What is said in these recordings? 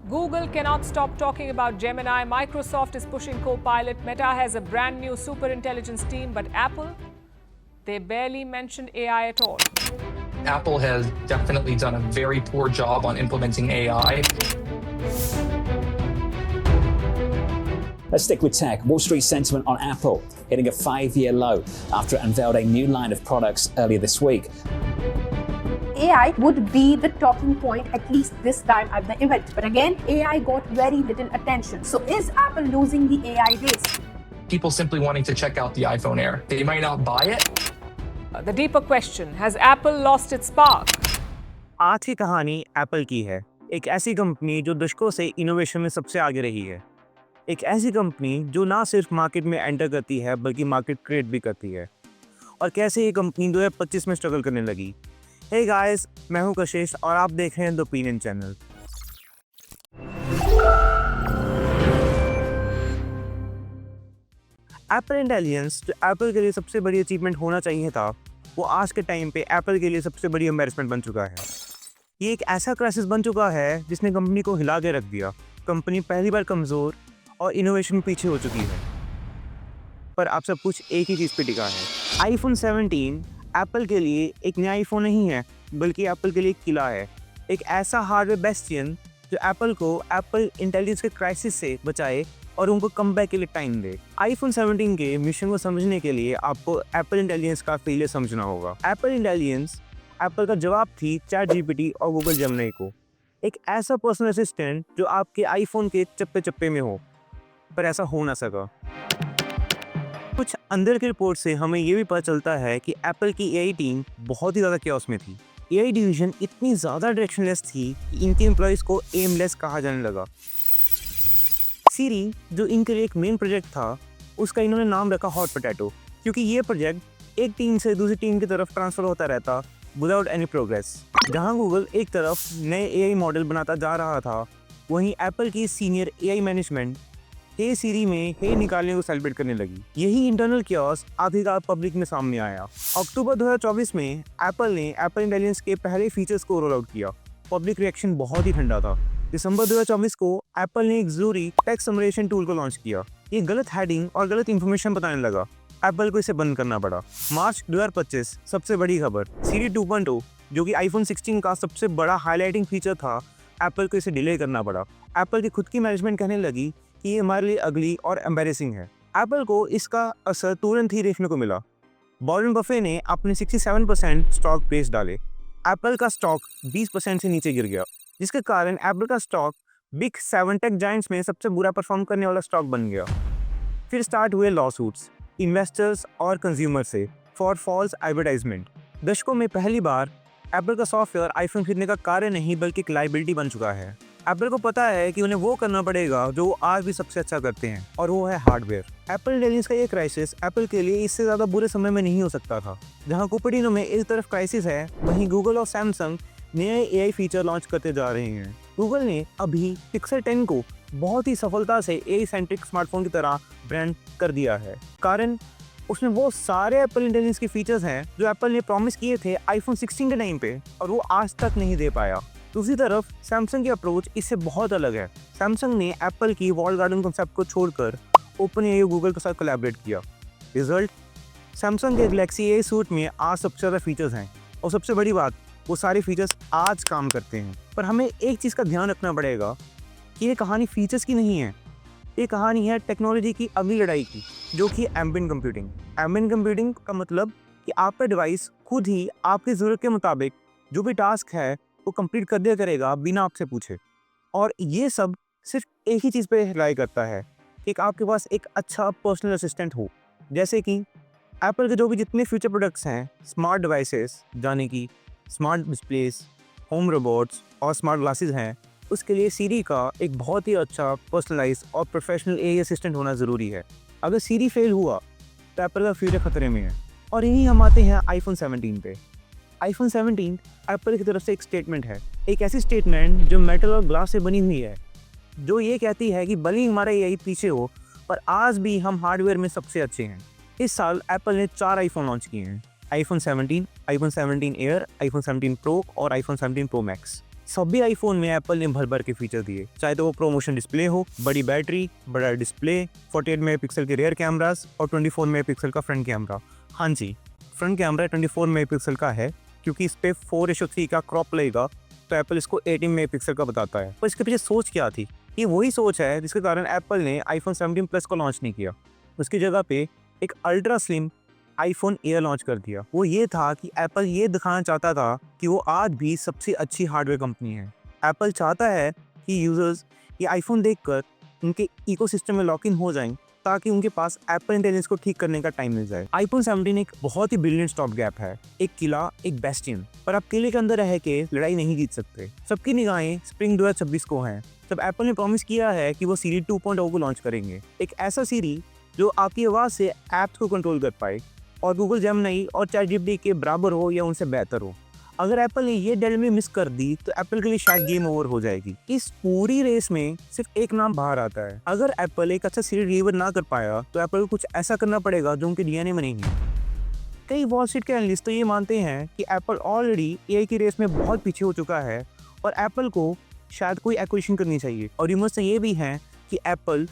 Google cannot stop talking about Gemini. Microsoft is pushing Copilot. Meta has a brand new super intelligence team. But Apple, they barely mentioned AI at all. Apple has definitely done a very poor job on implementing AI. Let's stick with tech. Wall Street sentiment on Apple hitting a 5-year low after it unveiled a new line of products earlier this week. AI would be the talking point at least this time at the event. But again, AI got very little attention. So is Apple losing the AI race? People simply wanting to check out the iPhone Air. They might not buy it. The deeper question, has Apple lost its spark? आज की कहानी Apple की है। एक ऐसी company जो दशकों से इनोवेशन में सबसे आगे रही है। एक ऐसी कंपनी जो ना सिर्फ मार्केट में एंटर करती है बल्कि मार्केट क्रिएट भी करती है। और कैसे ये कंपनी 2025 में स्ट्रगल करने लगी। हे गाइस, मैं हूं कशिश और आप देख रहे हैं the opinion channel. Apple intelligence जो एप्पल के लिए सबसे बड़ी अचीवमेंट होना चाहिए था, वो आज के टाइम पे एप्पल के लिए सबसे बड़ी एम्बैरेसमेंट बन चुका है। ये एक ऐसा क्राइसिस बन चुका है जिसने कंपनी को हिला के रख दिया। कंपनी पहली बार कमज़ोर और इनोवेशन पीछे हो चुकी है। पर आप सब कुछ एक ही चीज़ पे टिका है। आईफोन 17 एप्पल के लिए एक नया आईफोन नहीं है, बल्कि एप्पल के लिए एक किला है। एक ऐसा हार्डवेयर बेस्टियन जो एप्पल को एप्पल इंटेलिजेंस के क्राइसिस से बचाए और उनको कमबैक के लिए टाइम दे। आईफोन 17 के मिशन को समझने के लिए आपको एप्पल इंटेलिजेंस का फेलियर समझना होगा। एप्पल इंटेलिजेंस एप्पल का जवाब थी चैट जीपीटी और गूगल जेमिनी को। एक ऐसा पर्सनल असिस्टेंट जो आपके आईफोन के चप्पे चप्पे में हो, पर ऐसा हो ना सका। कुछ अंदर की रिपोर्ट से हमें ये भी पता चलता है कि एप्पल की एआई टीम बहुत ही ज़्यादा chaos में थी। एआई डिवीजन इतनी ज़्यादा डायरेक्शनलेस थी कि इनके एम्प्लॉयज़ को एमलेस कहा जाने लगा। सीरी जो इनके लिए एक मेन प्रोजेक्ट था, उसका इन्होंने नाम रखा हॉट पोटैटो, क्योंकि ये प्रोजेक्ट एक टीम से दूसरी टीम की तरफ ट्रांसफ़र होता रहता विदाउट एनी प्रोग्रेस। जहाँ गूगल एक तरफ नए एआई मॉडल बनाता जा रहा था, वहीं एप्पल की सीनियर एआई मैनेजमेंट हे सीरी में हे निकालने को सेलिब्रेट करने लगी। यही इंटरनल कियोस्क आखिरकार पब्लिक में सामने आया। अक्टूबर 2024 में एप्पल ने एप्पल इंटेलिजेंस के पहले फीचर्स को रोल आउट किया। पब्लिक रिएक्शन बहुत ही ठंडा था। दिसंबर 2024 को एप्पल ने एक जरूरी टेक्स्ट समराइजेशन टूल को लॉन्च किया। ये गलत हेडिंग और गलत इंफॉर्मेशन बताने लगा। एप्पल को इसे बंद करना पड़ा। मार्च 2025 सबसे बड़ी खबर, सीरी 2.0 जो कि आईफोन 16 का सबसे बड़ा हाईलाइटिंग फीचर था, एप्पल को इसे डिले करना पड़ा। एप्पल की खुद की मैनेजमेंट कहने लगी कि ये हमारे लिए अगली और एम्बैरेसिंग है। एप्पल को इसका असर तुरंत ही देखने को मिला। वॉरेन बफे ने अपने 67% स्टॉक बेच डाले। एप्पल का स्टॉक 20% से नीचे गिर गया, जिसके कारण एप्पल का स्टॉक बिग 7 टेक जायंट्स में सबसे बुरा परफॉर्म करने वाला स्टॉक बन गया। फिर स्टार्ट हुए लॉसूट्स इन्वेस्टर्स और कंज्यूमर से फॉर फॉल्स एडवर्टाइजमेंट। दशकों में पहली बार एप्पल का सॉफ्टवेयर आईफोन खरीदने का कार्य नहीं बल्कि एक लायबिलिटी बन चुका है। एप्पल को पता है कि उन्हें वो करना पड़ेगा जो आज भी सबसे अच्छा करते हैं, और वो है हार्डवेयर। एप्पल इंटेलिजेंस का ये क्राइसिस एप्पल के लिए इससे ज़्यादा बुरे समय में नहीं हो सकता था। जहां कुपर्टिनो में एक तरफ क्राइसिस है, वहीं गूगल और सैमसंग नए एआई फीचर लॉन्च करते जा रहे हैं। गूगल ने अभी पिक्सल 10 को बहुत ही सफलता से एआई सेंट्रिक स्मार्टफोन की तरह ब्रांड कर दिया है। कारण उसमें वो सारे एप्पल इंटेलिजेंस के फीचर्स हैं जो एप्पल ने प्रॉमिस किए थे आईफोन 16 के टाइम पे, और वो आज तक नहीं दे पाया। दूसरी तरफ सैमसंग की अप्रोच इससे बहुत अलग है। सैमसंग ने एप्पल की वॉल गार्डन कॉन्सेप्ट को छोड़कर ओपनएआई और गूगल के साथ कोलैबोरेट किया। रिजल्ट, सैमसंग के गैलेक्सी एआई सूट में आज सबसे ज़्यादा फीचर्स हैं, और सबसे बड़ी बात, वो सारे फीचर्स आज काम करते हैं। पर हमें एक चीज़ का ध्यान रखना पड़ेगा कि ये कहानी फीचर्स की नहीं है, ये कहानी है टेक्नोलॉजी की अगली लड़ाई की, जो कि एम्बिएंट कंप्यूटिंग। एम्बिएंट कंप्यूटिंग का मतलब कि आपका डिवाइस खुद ही आपकी ज़रूरत के मुताबिक जो भी टास्क है वो कंप्लीट कर दिया करेगा बिना आपसे पूछे। और ये सब सिर्फ एक ही चीज़ पे रिलाई करता है कि आपके पास एक अच्छा पर्सनल असिस्टेंट हो। जैसे कि एप्पल के जो भी जितने फ्यूचर प्रोडक्ट्स हैं, स्मार्ट डिवाइसेस यानी कि स्मार्ट डिस्प्लेस, होम रोबोट्स और स्मार्ट ग्लासेस हैं, उसके लिए सीरी का एक बहुत ही अच्छा पर्सनलाइज और प्रोफेशनल एआई असिस्टेंट होना ज़रूरी है। अगर सीरी फेल हुआ तो एप्पल का फ्यूचर खतरे में है। और यही हम आते हैं आईफोन 17 पे। आईफोन 17 एप्पल की तरफ से एक स्टेटमेंट है, एक ऐसी स्टेटमेंट जो मेटल और ग्लास से बनी हुई है, जो ये कहती है कि भले ही हमारा एआई पीछे हो, पर आज भी हम हार्डवेयर में सबसे अच्छे हैं। इस साल एप्पल ने 4 आईफोन लॉन्च किए हैं, iPhone 17, iPhone 17 air, iPhone 17 pro और आईफोन 17 प्रो मैक्स। सभी आईफोन में एप्पल ने भर भर के फीचर दिए, चाहे तो वो प्रोमोशन डिस्प्ले हो, बड़ी बैटरी, बड़ा डिस्प्ले, 48 मेगापिक्सल के रियर कैमरास और 24 मेगापिक्सल का फ्रंट कैमरा। हाँ जी, फ्रंट कैमरा 24 मेगापिक्सल का है क्योंकि इस पे 4:3 का क्रॉप लगेगा, तो एप्पल इसको 18 मेगापिक्सल का बताता है। पर इसके पीछे सोच क्या थी? ये वही सोच है जिसके कारण एप्पल ने आईफोन 17 प्लस को लॉन्च नहीं किया, उसकी जगह पे एक ultra slim iPhone air launch कर दिया। वो ये था कि एप्पल ये दिखाना चाहता था कि वो आज भी सबसे अच्छी हार्डवेयर कंपनी है। एप्पल चाहता है कि यूजर्स ये आईफोन देखकर उनके इकोसिस्टम में लॉक इन हो जाएं, ताकि उनके पास एप्पल इंटेलिजेंस को ठीक करने का टाइम मिल जाए। आईफोन 17 एक बहुत ही ब्रिलियंट स्टॉप गैप है, एक किला, एक बेस्टियन, पर आप किले के अंदर रह के लड़ाई नहीं जीत सकते। सबकी निगाहें स्प्रिंग 2026 को हैं, तब एप्पल ने प्रॉमिस किया है कि वो सीरी 2.0 को लॉन्च करेंगे, एक ऐसा सीरी जो आपकी आवाज़ से ऐप्स को कंट्रोल कर पाए और गूगल जेमिनी और चैटजीपीटी के बराबर हो या उनसे बेहतर हो। अगर एप्पल ने ये डेडलाइन मिस कर दी तो एप्पल के लिए शायद गेम ओवर हो जाएगी। इस पूरी रेस में सिर्फ एक नाम बाहर आता है, अगर एप्पल एक अच्छा सीरी डिलीवर ना कर पाया तो एप्पल को कुछ ऐसा करना पड़ेगा जो उनके डीएनए में नहीं है। कई वॉल स्ट्रीट के एनालिस्ट तो ये मानते हैं कि एप्पल ऑलरेडी एआई की रेस में बहुत पीछे हो चुका है और एप्पल को शायद कोई एक्विजिशन करनी चाहिए। और रूमर्स ये भी हैं कि एप्पल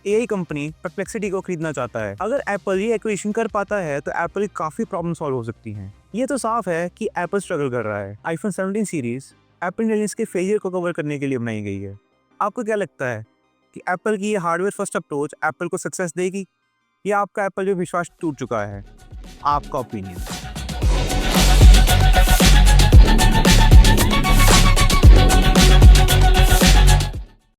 एआई कंपनी परप्लेक्सिटी को खरीदना चाहता है। अगर एप्पल ये एक्विजिशन कर पाता है तो एप्पल की काफ़ी प्रॉब्लम सॉल्व हो सकती हैं। ये तो साफ है कि एप्पल स्ट्रगल कर रहा है। आईफोन 17 सीरीज एप्पल इंटेलिजेंस के फेलियर को कवर करने के लिए बनाई गई है। आपको क्या लगता है कि एप्पल की ये हार्डवेयर फर्स्ट अप्रोच एप्पल को सक्सेस देगी या आपका एप्पल पे विश्वास टूट चुका है? आपका ओपिनियन।